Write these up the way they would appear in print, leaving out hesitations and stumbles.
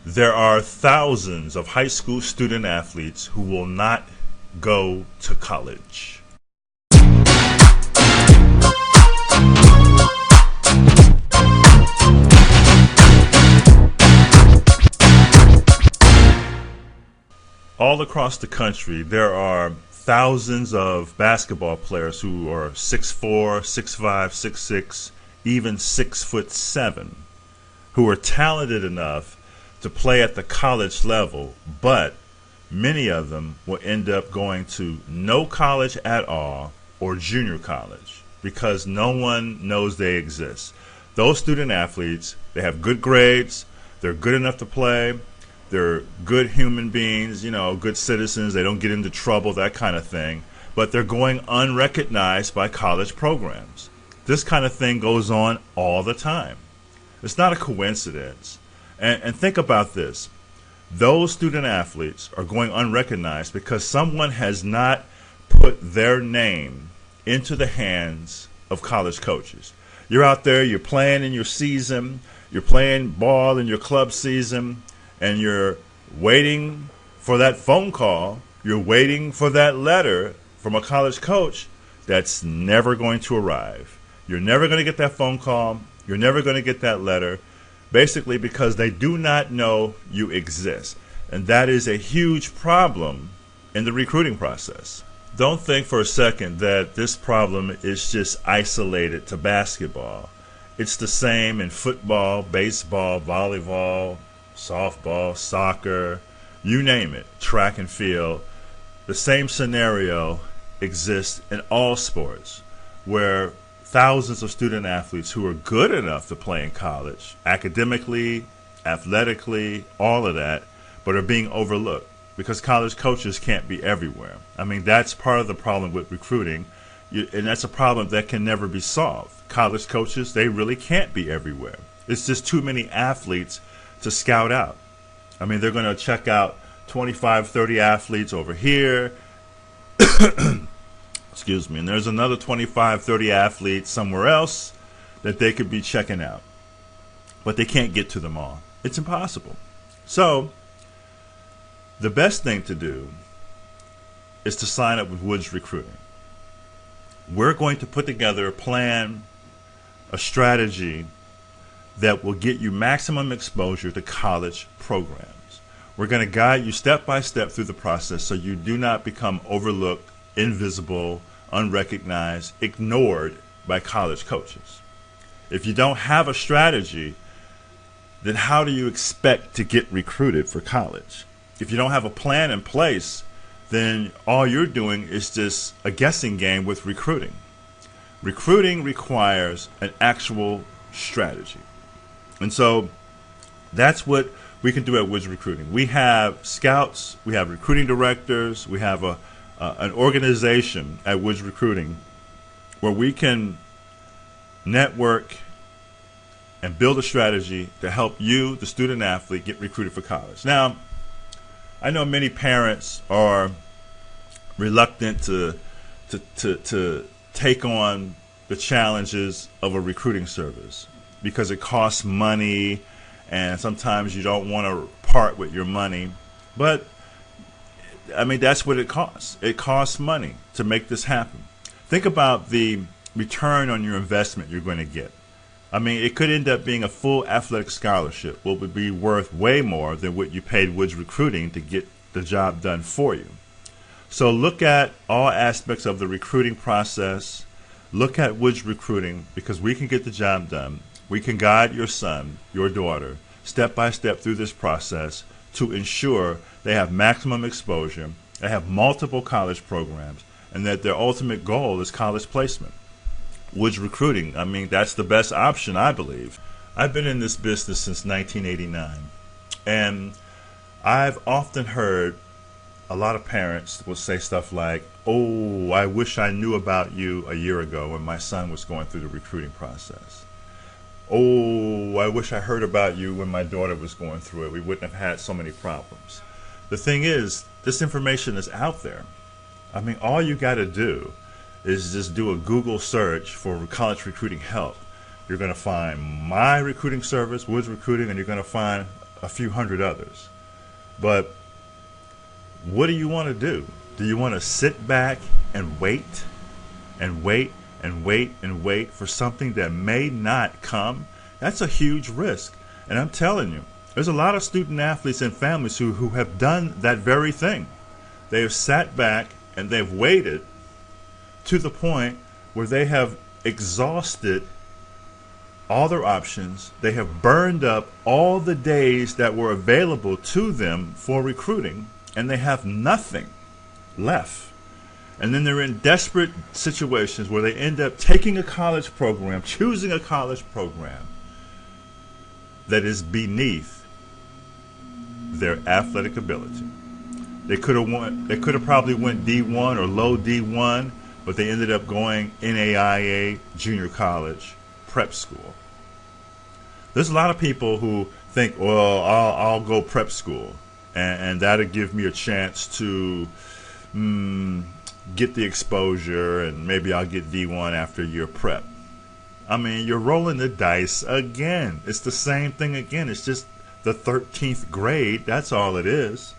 There are thousands of high school student athletes who will not go to college. All across the country, there are thousands of basketball players who are 6'4", 6'5", 6'6", even 6'7", who are talented enough to play at the college level, but many of them will end up going to no college at all or junior college because no one knows they exist. Those student athletes, they have good grades, they're good enough to play, they're good human beings, good citizens, they don't get into trouble, that kind of thing, but they're going unrecognized by college programs. This kind of thing goes on all the time. It's not a coincidence. And think about this. Those student athletes are going unrecognized because someone has not put their name into the hands of college coaches. You're out there, you're playing in your season, you're playing ball in your club season, and you're waiting for that phone call, you're waiting for that letter from a college coach that's never going to arrive. You're never going to get that phone call, you're never going to get that letter, basically because they do not know you exist. And that is a huge problem in the recruiting process. Don't think for a second that this problem is just isolated to basketball. It's the same in football, baseball, volleyball, softball, soccer, you name it, track and field. The same scenario exists in all sports where thousands of student athletes who are good enough to play in college, academically, athletically, all of that, but are being overlooked because college coaches can't be everywhere. I mean, that's part of the problem with recruiting, and that's a problem that can never be solved. College coaches, they really can't be everywhere. It's just too many athletes to scout out. I mean, they're going to check out 25, 30 athletes over here. Excuse me. And there's another 25, 30 athletes somewhere else that they could be checking out. But they can't get to them all. It's impossible. So, the best thing to do is to sign up with Woods Recruiting. We're going to put together a plan, a strategy that will get you maximum exposure to college programs. We're going to guide you step by step through the process so you do not become overlooked, invisible, unrecognized, ignored by college coaches. If you don't have a strategy, then how do you expect to get recruited for college? If you don't have a plan in place, then all you're doing is just a guessing game with recruiting. Recruiting requires an actual strategy. And so that's what we can do at Woods Recruiting. We have scouts, we have recruiting directors, we have an organization at Woods Recruiting where we can network and build a strategy to help you, the student athlete, get recruited for college. Now, I know many parents are reluctant to take on the challenges of a recruiting service because it costs money and sometimes you don't want to part with your money. But, I mean, that's what it costs. It costs money to make this happen. Think about the return on your investment you're going to get. I mean, it could end up being a full athletic scholarship, what would be worth way more than what you paid Woods Recruiting to get the job done for you. So look at all aspects of the recruiting process. Look at Woods Recruiting because we can get the job done. We can guide your son, your daughter, step by step through this process to ensure they have maximum exposure, they have multiple college programs, and that their ultimate goal is college placement. Woods Recruiting, I mean, that's the best option, I believe. I've been in this business since 1989, and I've often heard a lot of parents will say stuff like, "Oh, I wish I knew about you a year ago when my son was going through the recruiting process. Oh, I wish I heard about you when my daughter was going through it. We wouldn't have had so many problems." The thing is, this information is out there. I mean, all you got to do is just do a Google search for college recruiting help. You're going to find my recruiting service, Woods Recruiting, and you're going to find a few hundred others. But what do you want to do? Do you want to sit back and wait and wait and wait and wait for something that may not come? That's a huge risk. And I'm telling you, there's a lot of student athletes and families who have done that very thing. They have sat back and they've waited to the point where they have exhausted all their options. They have burned up all the days that were available to them for recruiting, and they have nothing left. And then they're in desperate situations where they end up taking a college program, choosing a college program that is beneath their athletic ability. They could have probably went D1 or low D1, but they ended up going NAIA, junior college, prep school. There's a lot of people who think, well, I'll go prep school, and that'll give me a chance to get the exposure, and maybe I'll get D1 after a year prep. I mean, you're rolling the dice again. It's the same thing again. It's just the 13th grade. That's all it is.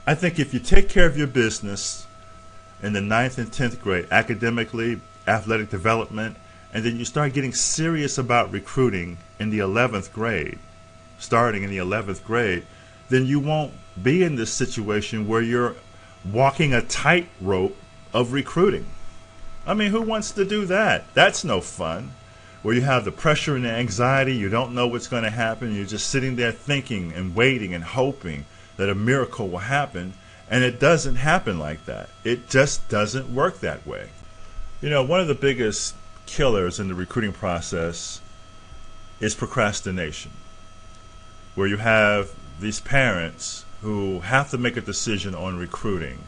I think if you take care of your business in the 9th and 10th grade, academically, athletic development, and then you start getting serious about recruiting in the 11th grade, starting in the 11th grade, then you won't be in this situation where you're walking a tightrope of recruiting. I mean, who wants to do that? That's no fun. Where you have the pressure and the anxiety, you don't know what's going to happen, you're just sitting there thinking and waiting and hoping that a miracle will happen, and it doesn't happen like that. It just doesn't work that way. You know, one of the biggest killers in the recruiting process is procrastination, where you have these parents who have to make a decision on recruiting,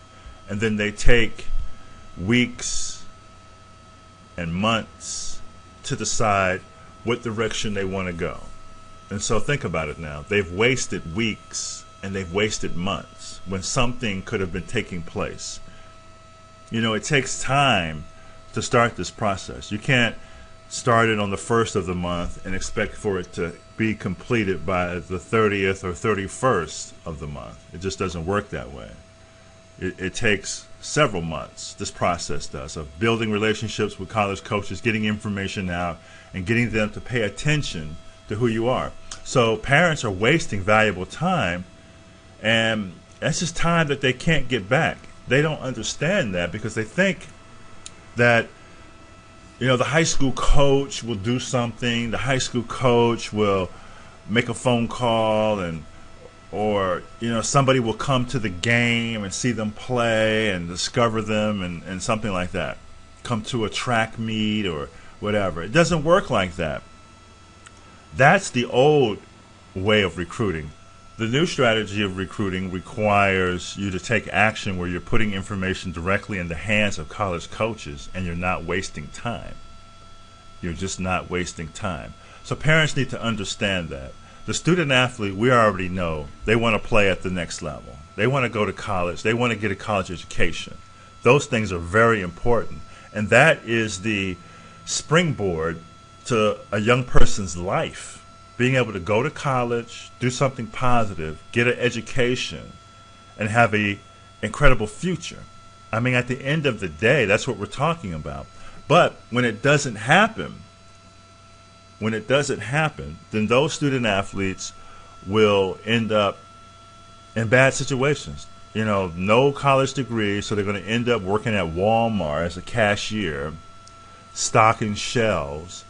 and then they take weeks and months to decide what direction they want to go. And so think about it now. They've wasted weeks and they've wasted months when something could have been taking place. You know, it takes time to start this process. You can't start it on the 1st of the month and expect for it to be completed by the 30th or 31st of the month. It just doesn't work that way. It takes several months, this process does, of building relationships with college coaches, getting information out, and getting them to pay attention to who you are. So parents are wasting valuable time, and that's just time that they can't get back. They don't understand that because they think that, you know, the high school coach will do something, the high school coach will make a phone call, or you know, somebody will come to the game and see them play and discover them and something like that. Come to a track meet or whatever. It doesn't work like that. That's the old way of recruiting. The new strategy of recruiting requires you to take action where you're putting information directly in the hands of college coaches and you're not wasting time. You're just not wasting time. So parents need to understand that. The student athlete, we already know, they want to play at the next level. They want to go to college. They want to get a college education. Those things are very important. And that is the springboard to a young person's life. Being able to go to college, do something positive, get an education, and have an incredible future. I mean, at the end of the day, that's what we're talking about. But when it doesn't happen, then those student athletes will end up in bad situations. You know, no college degree, so they're going to end up working at Walmart as a cashier, stocking shelves,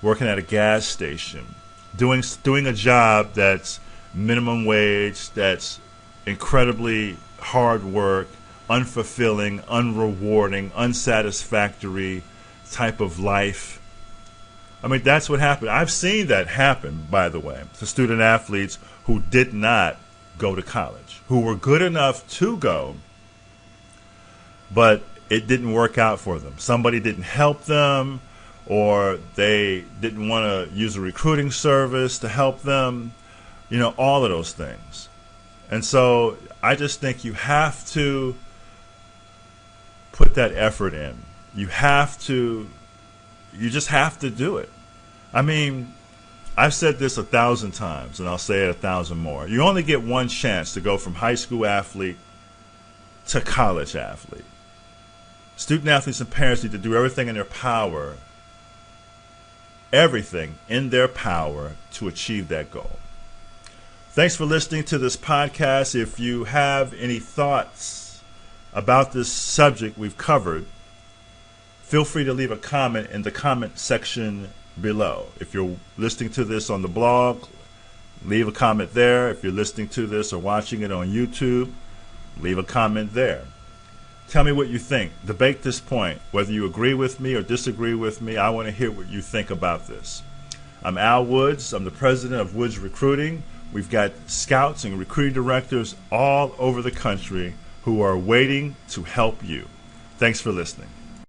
working at a gas station, doing a job that's minimum wage, that's incredibly hard work, unfulfilling, unrewarding, unsatisfactory type of life. I mean, that's what happened. I've seen that happen, by the way, to student athletes who did not go to college, who were good enough to go, but it didn't work out for them. Somebody didn't help them, or they didn't want to use a recruiting service to help them, you know, all of those things. And so I just think you have to put that effort in. You just have to do it. I mean, I've said this 1,000 times, and I'll say it 1,000 more. You only get one chance to go from high school athlete to college athlete. Student athletes and parents need to do everything in their power to achieve that goal. Thanks for listening to this podcast. If you have any thoughts about this subject we've covered, feel free to leave a comment in the comment section below. If you're listening to this on the blog, leave a comment there. If you're listening to this or watching it on YouTube, leave a comment there. Tell me what you think. Debate this point. Whether you agree with me or disagree with me, I want to hear what you think about this. I'm Al Woods. I'm the president of Woods Recruiting. We've got scouts and recruiting directors all over the country who are waiting to help you. Thanks for listening.